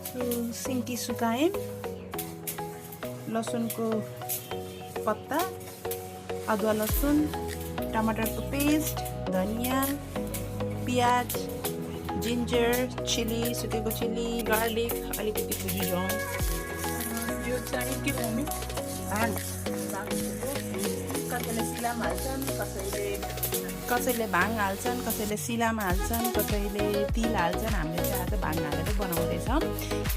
सिन्की सुकाएँ, लसुनको पत्ता, अदुवा लसुन, टमाटरको पेस्ट, धनियाँ, प्याज, जिन्जर, चिली, सुकेको चिली, गार्लिक, अलिकति फुजिरौँ। यो चाहिँ के मम्मी भाङ कसैले सिलामा हाल्छन्, कसैले भाङ हाल्छन्, कसैले सिलामा हाल्छन्, कसैले तिल हाल्छन्। हामीले चाहिँ आज भाङ हालेर बनाउँदैछ।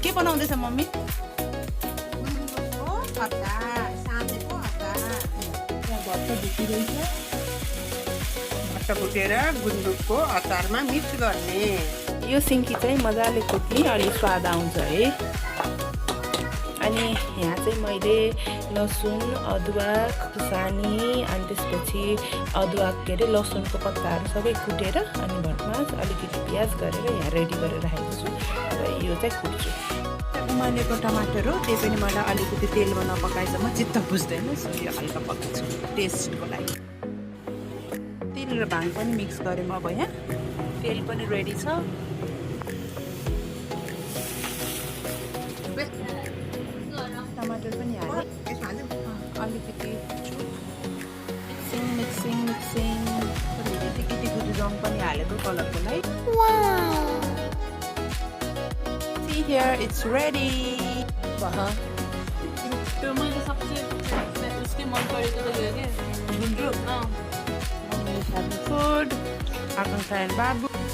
के बनाउँदैछ मम्मी? भट्ट ढुकिरहेछ। भट्ट भुटेर गुन्द्रुकको अचारमा मिक्स गर्ने। यो सिन्की चाहिँ मजाले कुट्ने, अलि स्वाद आउँछ है। अनि यहाँ चाहिँ मैले लसुन, अदुवा, खुर्सानी, अनि त्यसपछि अदुवा लसुनको पत्ताहरू सबै कुटेर अनि भटमा अलिकति प्याज गरेर यहाँ रेडी गरेर राखेको छु। र यो चाहिँ कुट्छु। उमालेको टमाटर हो, त्यही पनि मलाई अलिकति तेलमा नपकाएसम्म चित्त बुझ्दैन। यो हल्का पकाउँछु टेस्टको लागि। तिल र भाङ पनि मिक्स गरेँ म अब यहाँ। तेल पनि रेडी छ। टमाटर पनि हालेँ, अलिकति मिक्सिङ अलिकति गुजुरङ पनि हालेको कलरको लागि। See here, it's ready. त्यो मैले सबसे उसकै मन परेको त यो के गुन्द्रुक। Food. Akan kain baboy.